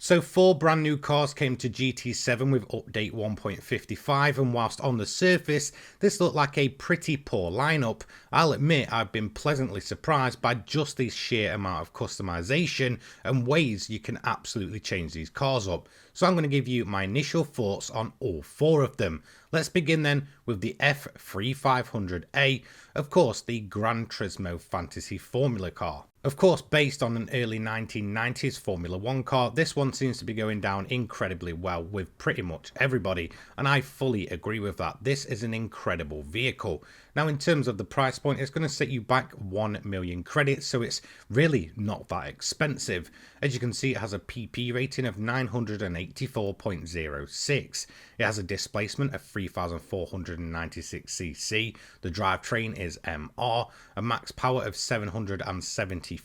So 4 brand new cars came to GT7 with update 1.55, and whilst on the surface this looked like a pretty poor lineup, I'll admit I've been pleasantly surprised by just the sheer amount of customization and ways you can absolutely change these cars up. So I'm going to give you my initial thoughts on all 4 of them. Let's begin then with the F3500-A, of course the Gran Turismo Fantasy Formula car. Of course, based on an early 1990s Formula 1 car, this one seems to be going down incredibly well with pretty much everybody, and I fully agree with that. This is an incredible vehicle. Now, in terms of the price point, it's going to set you back 1 million credits, so it's really not that expensive. As you can see, it has a PP rating of 984.06. It has a displacement of 3,496cc. The drivetrain is MR, a max power of 773.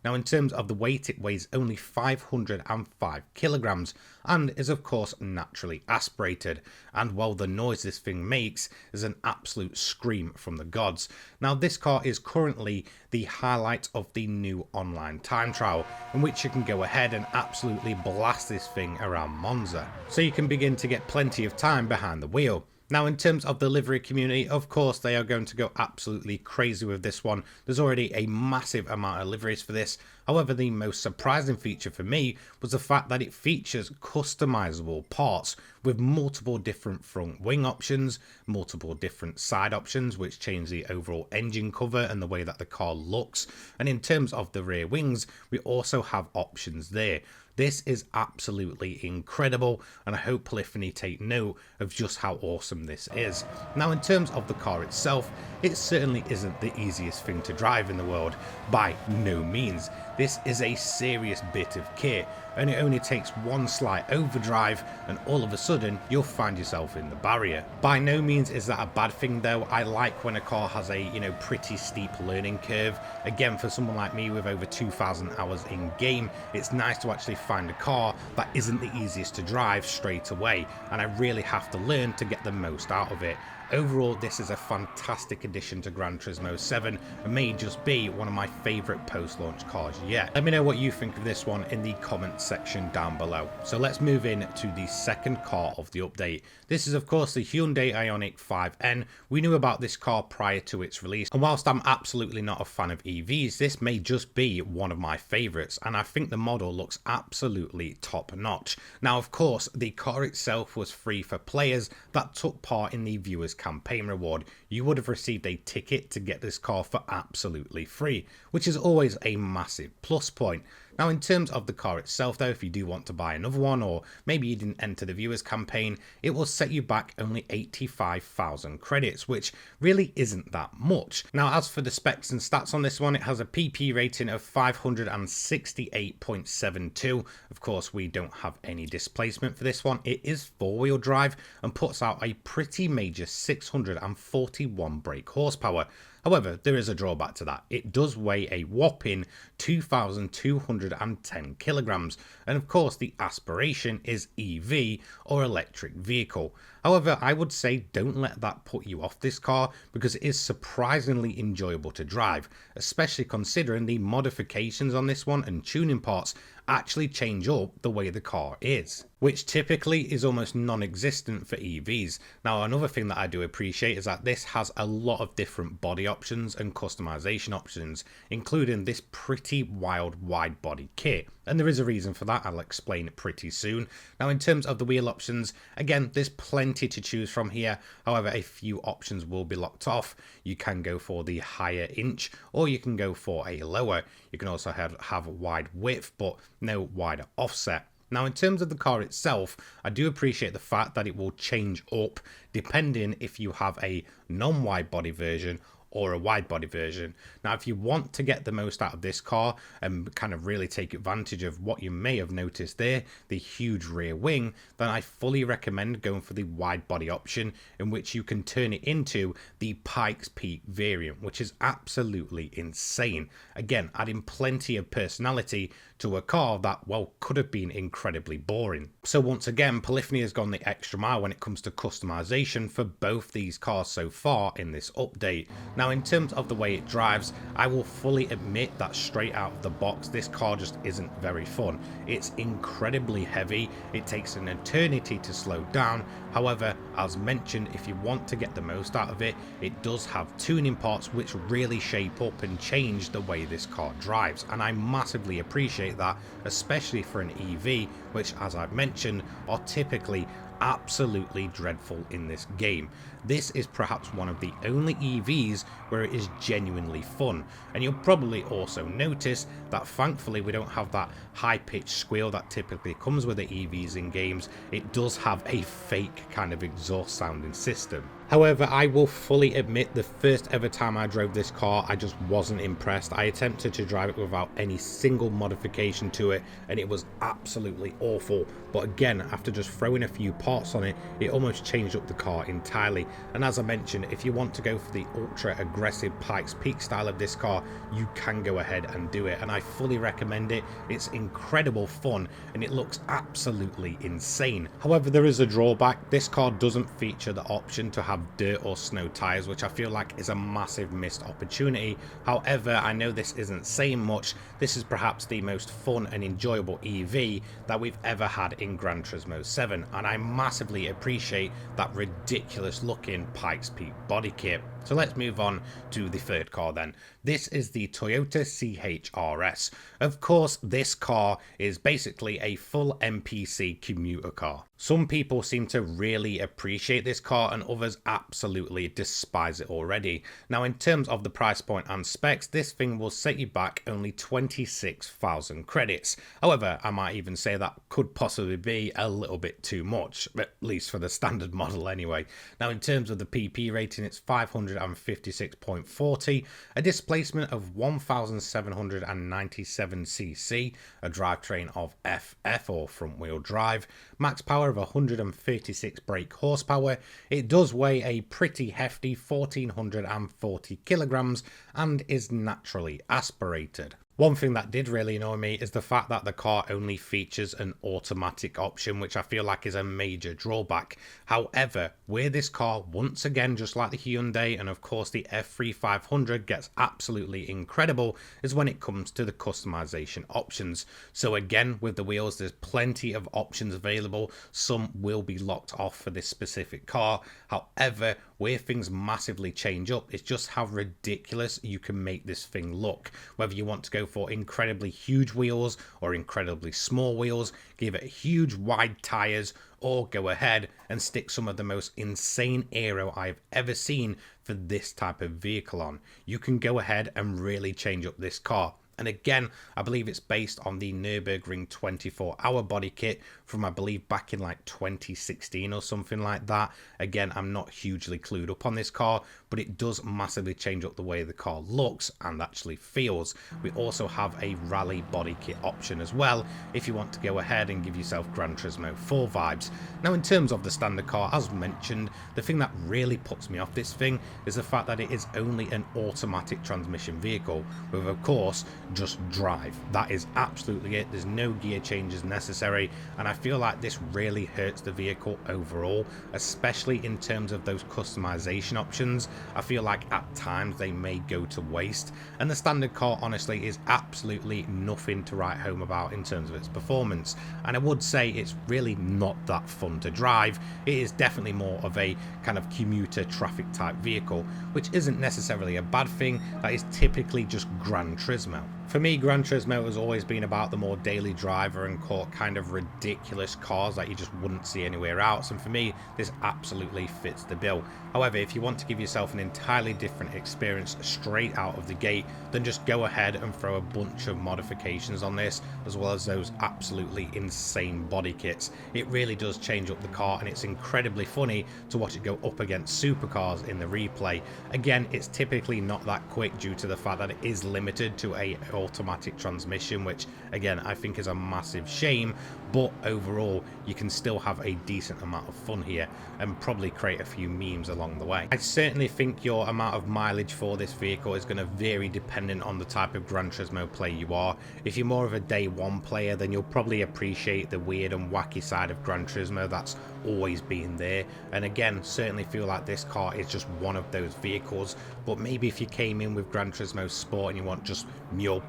Now, in terms of the weight, it weighs only 505 kilograms and is of course naturally aspirated. And while the noise this thing makes is an absolute scream from the gods. Now, this car is currently the highlight of the new online time trial, in which you can go ahead and absolutely blast this thing around Monza, so you can begin to get plenty of time behind the wheel. Now, in terms of the livery community, of course, they are going to go absolutely crazy with this one. There's already a massive amount of liveries for this. However, the most surprising feature for me was the fact that it features customizable parts with multiple different front wing options, multiple different side options, which change the overall engine cover and the way that the car looks. And in terms of the rear wings, we also have options there. This is absolutely incredible, and I hope Polyphony take note of just how awesome this is. Now, in terms of the car itself, it certainly isn't the easiest thing to drive in the world, by no means. This is a serious bit of kit, and it only takes one slight overdrive and all of a sudden you'll find yourself in the barrier. By no means is that a bad thing though. I like when a car has a pretty steep learning curve. Again, for someone like me with over 2,000 hours in game, it's nice to actually find a car that isn't the easiest to drive straight away, and I really have to learn to get the most out of it. Overall, this is a fantastic addition to Gran Turismo 7 and may just be one of my favourite post-launch cars yet. Let me know what you think of this one in the comments section down below. So let's move in to the second car of the update. This is of course the Hyundai IONIQ 5N. We knew about this car prior to its release, and whilst I'm absolutely not a fan of EVs, this may just be one of my favourites, and I think the model looks absolutely top notch. Now, of course, the car itself was free for players that took part in the viewers campaign reward. You would have received a ticket to get this car for absolutely free, which is always a massive plus point. Now, in terms of the car itself though, if you do want to buy another one, or maybe you didn't enter the viewers campaign, it will set you back only 85,000 credits, which really isn't that much. Now, as for the specs and stats on this one, it has a PP rating of 568.72. Of course, we don't have any displacement for this one. It is 4-wheel drive and puts out a pretty major 641 brake horsepower. However, there is a drawback to that. It does weigh a whopping 2,210 kilograms, and of course the aspiration is EV or electric vehicle. However, I would say don't let that put you off this car, because it is surprisingly enjoyable to drive, especially considering the modifications on this one and tuning parts actually change up the way the car is, which typically is almost non-existent for EVs. Now, another thing that I do appreciate is that this has a lot of different body options and customization options, including this pretty wild wide body kit, and there is a reason for that. I'll explain it pretty soon. Now, in terms of the wheel options, again, there's plenty to choose from here. However, a few options will be locked off. You can go for the higher inch, or you can go for a lower. You can also have wide width, but no wider offset. Now, in terms of the car itself, I do appreciate the fact that it will change up depending if you have a non-wide body version or a wide body version. Now, if you want to get the most out of this car and kind of really take advantage of what you may have noticed there, the huge rear wing, then I fully recommend going for the wide body option, in which you can turn it into the Pikes Peak variant, which is absolutely insane. Again, adding plenty of personality to a car that, well, could have been incredibly boring. So once again, Polyphony has gone the extra mile when it comes to customization for both these cars so far in this update. Now, Now in terms of the way it drives, I will fully admit that straight out of the box this car just isn't very fun. It's incredibly heavy, it takes an eternity to slow down. However, as mentioned, if you want to get the most out of it, it does have tuning parts which really shape up and change the way this car drives, and I massively appreciate that, especially for an EV, which as I've mentioned are typically absolutely dreadful in this game. This is perhaps one of the only EVs where it is genuinely fun, and you'll probably also notice that thankfully we don't have that high-pitched squeal that typically comes with the EVs in games. It does have a fake kind of exhaust sounding system. However, I will fully admit the first ever time I drove this car, I just wasn't impressed. I attempted to drive it without any single modification to it, and it was absolutely awful. But again, after just throwing a few parts on it, it almost changed up the car entirely. And as I mentioned, if you want to go for the ultra aggressive Pikes Peak style of this car, you can go ahead and do it, and I fully recommend it. It's incredible fun and it looks absolutely insane. However, there is a drawback. This car doesn't feature the option to have dirt or snow tires, which I feel like is a massive missed opportunity. However, I know this isn't saying much. This is perhaps the most fun and enjoyable EV that we've ever had in Gran Turismo 7, and I massively appreciate that ridiculous looking Pikes Peak body kit. So let's move on to the third car then. This is the Toyota C-HR S. Of course, this car is basically a full MPC commuter car. Some people seem to really appreciate this car and others absolutely despise it already. Now in terms of the price point and specs, this thing will set you back only 26,000 credits. However, I might even say that could possibly be a little bit too much, at least for the standard model anyway. Now in terms of the PP rating, it's 556.40, a displacement of 1797 cc, a drivetrain of FF or front wheel drive, max power of 136 brake horsepower. It does weigh a pretty hefty 1440 kilograms and is naturally aspirated. One thing that did really annoy me is the fact that the car only features an automatic option, which I feel like is a major drawback. However, where this car, once again, just like the Hyundai and of course the F3500, gets absolutely incredible is when it comes to the customization options. So again, with the wheels, there's plenty of options available. Some will be locked off for this specific car. However, where things massively change up is just how ridiculous you can make this thing look. Whether you want to go for incredibly huge wheels or incredibly small wheels, give it huge wide tires, or go ahead and stick some of the most insane aero I've ever seen for this type of vehicle on. You can go ahead and really change up this car. And again, I believe it's based on the Nürburgring 24-hour body kit from, I believe, back in like 2016 or something like that. Again, I'm not hugely clued up on this car, but it does massively change up the way the car looks and actually feels. We also have a rally body kit option as well, if you want to go ahead and give yourself Gran Turismo 4 vibes. Now, in terms of the standard car, as mentioned, the thing that really puts me off this thing is the fact that it is only an automatic transmission vehicle with, of course, just drive. That is absolutely it. There's no gear changes necessary, and I feel like this really hurts the vehicle overall, especially in terms of those customization options. I feel like at times they may go to waste, and the standard car honestly is absolutely nothing to write home about in terms of its performance, and I would say it's really not that fun to drive. It is definitely more of a kind of commuter traffic type vehicle, which isn't necessarily a bad thing. That is typically just Gran Turismo. For me, Gran Turismo has always been about the more daily driver and kind of ridiculous cars that you just wouldn't see anywhere else, and for me, this absolutely fits the bill. However, if you want to give yourself an entirely different experience straight out of the gate, then just go ahead and throw a bunch of modifications on this, as well as those absolutely insane body kits. It really does change up the car, and it's incredibly funny to watch it go up against supercars in the replay. Again, it's typically not that quick due to the fact that it is limited to a automatic transmission, which again I think is a massive shame, but overall you can still have a decent amount of fun here and probably create a few memes along the way. I certainly think your amount of mileage for this vehicle is going to vary depending on the type of Gran Turismo player you are. If you're more of a day one player, then you'll probably appreciate the weird and wacky side of Gran Turismo that's always been there, and again certainly feel like this car is just one of those vehicles. But maybe if you came in with Gran Turismo Sport and you want just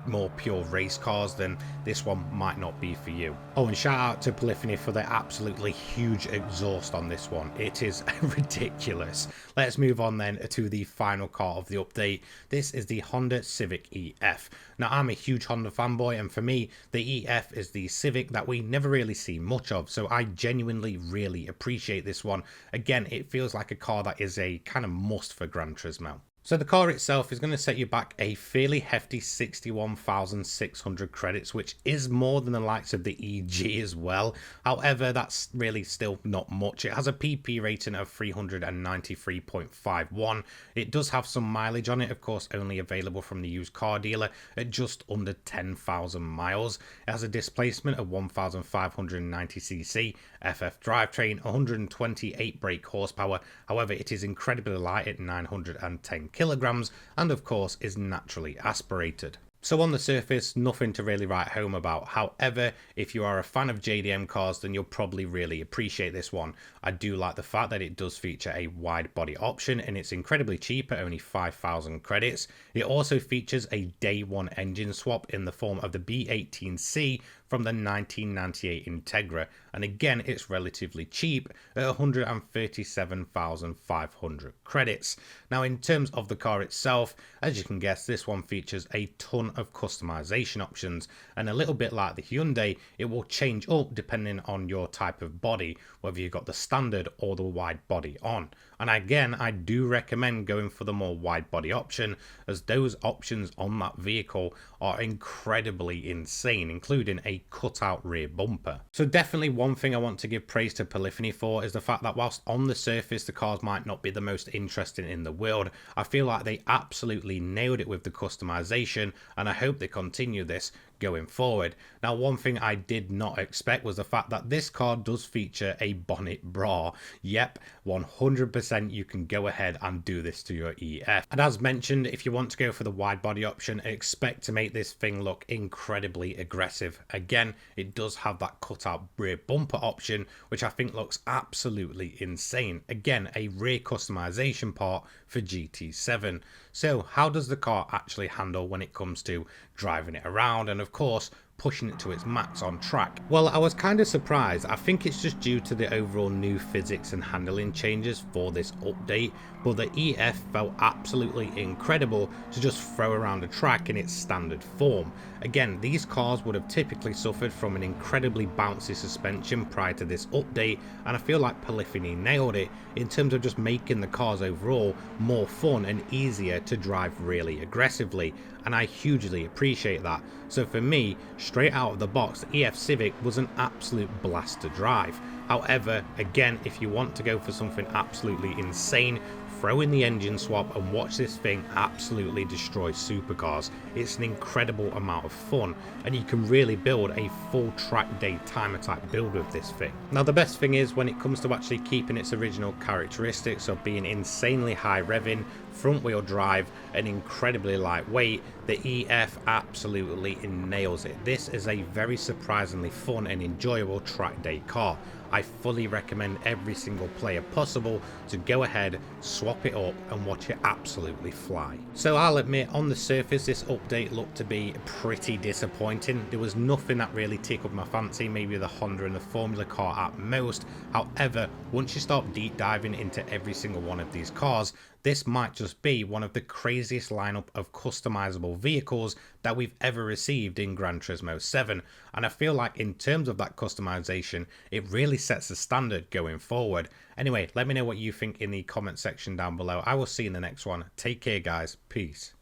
more pure race cars, then this one might not be for you. Oh, and shout out to Polyphony for the absolutely huge exhaust on this one. It is ridiculous. Let's move on then to the final car of the update. This is the Honda Civic EF. Now, I'm a huge Honda fanboy, and for me the EF is the Civic that we never really see much of, so I genuinely really appreciate this one. Again, it feels like a car that is a kind of must for Gran Turismo. So the car itself is going to set you back a fairly hefty 61,600 credits, which is more than the likes of the EG as well. However, that's really still not much. It has a PP rating of 393.51. It does have some mileage on it, of course, only available from the used car dealer at just under 10,000 miles. It has a displacement of 1,590cc, FF drivetrain, 128 brake horsepower. However, it is incredibly light at 910 kilograms, and of course is naturally aspirated. So on the surface, nothing to really write home about. However, if you are a fan of JDM cars, then you'll probably really appreciate this one. I do like the fact that it does feature a wide body option, and it's incredibly cheap at only 5,000 credits. It also features a day one engine swap in the form of the B18C from the 1998 Integra, and again it's relatively cheap at 137,500 credits. Now, in terms of the car itself, as you can guess, this one features a ton of customization options, and a little bit like the Hyundai, it will change up depending on your type of body, whether you've got the standard or the wide body on. And again, I do recommend going for the more wide body option, as those options on that vehicle are incredibly insane, including a cutout rear bumper. So definitely one thing I want to give praise to Polyphony for is the fact that whilst on the surface the cars might not be the most interesting in the world, I feel like they absolutely nailed it with the customization, and I hope they continue this going forward. Now, one thing I did not expect was the fact that this car does feature a bonnet bra. Yep, 100% you can go ahead and do this to your EF. And as mentioned, if you want to go for the wide body option, expect to make this thing look incredibly aggressive. Again, it does have that cutout rear bumper option, which I think looks absolutely insane. Again, a rear customization part for GT7. So how does the car actually handle when it comes to driving it around and of course pushing it to its max on track? Well, I was kind of surprised. I think it's just due to the overall new physics and handling changes for this update, but the EF felt absolutely incredible to just throw around the track in its standard form. Again, these cars would have typically suffered from an incredibly bouncy suspension prior to this update, and I feel like Polyphony nailed it in terms of just making the cars overall more fun and easier to drive really aggressively, and I hugely appreciate that. So for me, straight out of the box, the EF Civic was an absolute blast to drive. However, again, if you want to go for something absolutely insane, throw in the engine swap and watch this thing absolutely destroy supercars. It's an incredible amount of fun, and you can really build a full track day timer type build with this thing. Now, the best thing is when it comes to actually keeping its original characteristics of being insanely high revving, front wheel drive, and incredibly lightweight, the EF absolutely nails it. This is a very surprisingly fun and enjoyable track day car. I fully recommend every single player possible to go ahead, swap it up and watch it absolutely fly. So I'll admit, on the surface this update looked to be pretty disappointing. There was nothing that really tickled my fancy, maybe the Honda and the Formula car at most. However, once you start deep diving into every single one of these cars, this might just be one of the craziest lineup of customizable vehicles that we've ever received in Gran Turismo 7, and I feel like in terms of that customization, it really sets the standard going forward. Anyway, let me know what you think in the comment section down below. I will see you in the next one. Take care, guys. Peace.